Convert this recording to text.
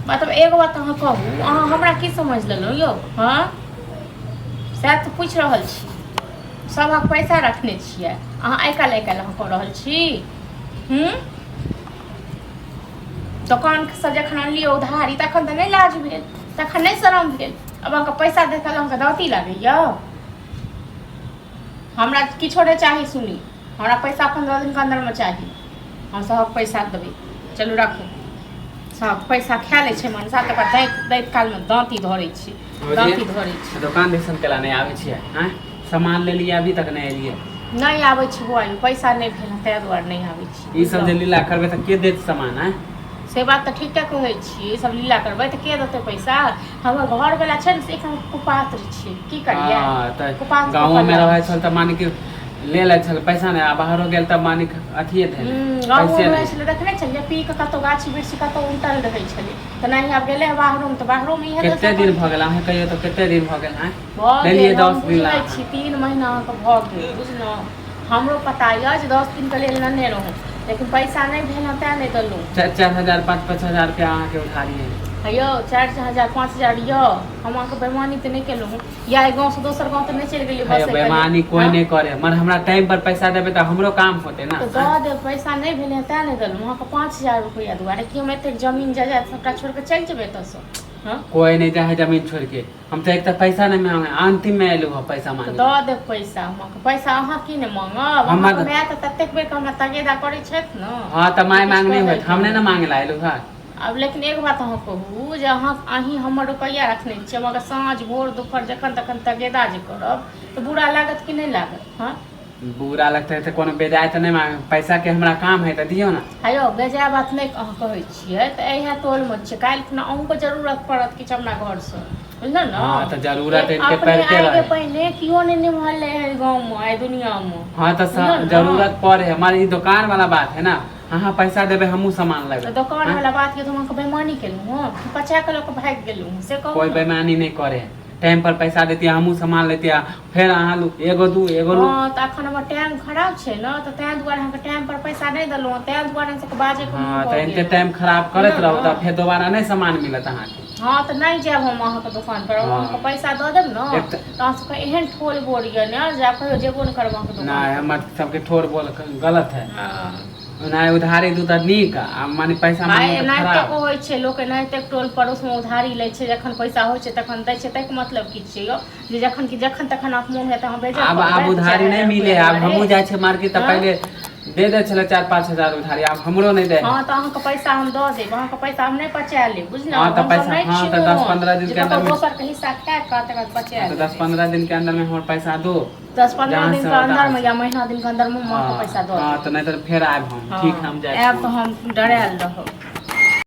मतलब एगो बात अहाँ कहू, अहाँ हमरा की समझ लेलहुँ यौ? हाँ, सएह तऽ पूछि रहल छी। सभक पैसा रखने छियै, अहाँ आइ काल्हि अहाँ कऽ रहल छी। दोकानसँ जखन अनलियै उधारी तखन तऽ नहि लाज भेल, तखन नहि शरम भेल। अब अहाँके पैसा देखल अहाँके दाँती लागैए। हमरा किछो नहि चाही, सुनी, हमरा पैसा 15 दिनके अन्दरमे चाही। हम सबक पैसा देबै। चलू राखू। सब पैसा खा लै छै मनसा, तकर बाद दैत कालमे दाँती धरै छै, दाँती धरै छै। दोकान दिसन केला नहीं आवे छियै? हैं सामान ले लिए अभी तक नहीं एलिए? नहीं आबै छी बुआ, पैसा नहीं भेल ताहि दुआरे नहीं आबै छी। ई सब जे लीला करबे त के देत सामान? हैं से बात तऽ ठीके कहै छी, ई सब लीला करबै तऽ के देतै पैसा? हमर घरवला छै ने से एकदम कुपात्र छै, की करियै? तऽ गाँवमे रहै छल तऽ मानी कि ले लै छल पैसा नहीं, आ बाहरो गेल तब मानी अथिए थे गाँवमे रहै छलै, देखने छलियै पी कऽ कतहु गाछी वृक्षी कतहु उल्टल रहै छलै। तऽ नहीं आब गेलै बाहरोमे, तऽ बाहरोमे इहे कते दिन भऽ गेल? अहाँ कहियो तऽ कते दिन भऽ गेल? हैं भऽ लेलिए गेल, 10 हम दिन बुझै छी 3 महीना अहाँके भऽ गेल, बुझलहुँ। हमरो पता यऽ जे 10 दिनके लेल लेने रहूँ, लेकिन पैसा नहीं भेल तेँ नहीं देलहुँ। 4-4 हजार 5-5 हजार रुपया अहाँके उधारी है यौ? 4-4 5 हजार यौ? हम अहाँके बेईमानी तऽ नहीं केलहुँ। या एहि गाँवसँ दोसर गाँव तऽ नहीं चलि गेलियै बस? बेईमानी कोई नहीं करे, मगर हमरा टाइम पर पैसा देबै तऽ हमरो काम होते ना। तऽ दऽ देब, पैसा नहीं भेलै तेँ नहीं देलहुँ अहाँके 5000 रुपया दुआरे कि हम एतेक जमीन जायदाद सबटा छोड़ि कऽ चलि जेबै एतऽसँ? कोई नहीं जाए जमीन छोड़ के, हम तो एक तो पैसा नहीं मांगे, अंतिम में एलू हो पैसा मांगे। दऽ देब पैसा, हम पैसा अहाँ की नहीं मांगब? हमर माय तऽ ततेक बेर हमरा तगेदा करै छथि ने। हाँ तऽ माय मांगने होत, हम नहीं ना मांगे ला एलू है। अब लेकिन एक बात अहाँ कहू जे अहीं हमर रुपैआ रखने छियै, मगर साँझ भोर दुपहर जखन तखन तगेदा जे करब तऽ बुरा लागत कि नहीं लागत? हाँ, बुरा लगता है तो कोनो बेजाय तो नहीं मांगे, पैसा के हमरा काम है तो दियो ना। हेयो बेजाय बात नहीं अहाँ कहै छियै तऽ इएह टोलमे छै, काल्हि खुना अहूँके जरूरत पड़त किछु हमरा घरसँ, बुझलहुँ ने? हाँ तो जरूरत इनके अपने पड़ते आगे रहे। पहिने कियो नहीं निभले है गाँवमे, आई दुनियामे। हाँ तो जरूरत पड़े, हमारी दुकान वाला बात है ना। हाँ पैसा देवे हमू सामान लेबे। दुकान वाला बात के तो अहाँके बेईमानी केलहुँ हँ, पचा के लोग भाग गेलहुँ से कहू। कोई बेईमानी नहीं करे, टाइम पर पैसा देती हमू सामान लेती, फिर अहाँ एगो दू एगो लू। हाँ तऽ अखन हमर टाइम खराब छै ने, तऽ ताहि दुआरे अहाँके टाइम पर पैसा नहीं देलहुँ, ताहि दुआरे से बाजे को। हाँ तो इनके टाइम खराब करत रहू तो फिर दोबारा नहीं सामान मिलत अहाँके। हाँ तो नहीं जाब हम अहाँके दुकान पर, अहाँके पैसा दऽ देब ने तऽ अहाँ सबके एहन ठोल बोल यऽ ने जे कहियो जेबो नहीं करब अहाँके दुकान। नहीं हमर सबके ठोर बोल गलत है। नहीं उधारी दू तऽ नीक, आ माने पैसा मांगे तऽ खराब होइ छै। लोक एनाहिते टोल पड़ोसमे उधारी लै छै, जखन पैसा होइ छै तखन दै छै, ताहिके मतलब की छै यौ? जे जखन तखन आप मोन हेतै अहाँ बेचब। अब उधारी नहीं मिले, अब हमहूँ जाइ छै मार्केट तऽ पहले दे दे छले 4-5 हजार उधारी, अब हमरो नहीं दे। हाँ तो अहाँके पैसा हम दऽ देब, अहाँके पैसा हम नहीं पचा लेब, बुझलहुँ? हाँ तो पैसा, हाँ तो 10-15 दिन के अंदर में दोसर के हिस्सा खा के तकर बाद पचा लेब। 10-15 दिन के अंदर में हमर पैसा दो। 10-15 दिन के अंदर में या महीना दिन के अंदर में पैसा दो। हाँ तो नहीं तो फिर आब हम, ठीक हम जाए आब तो हम डरायल रहब।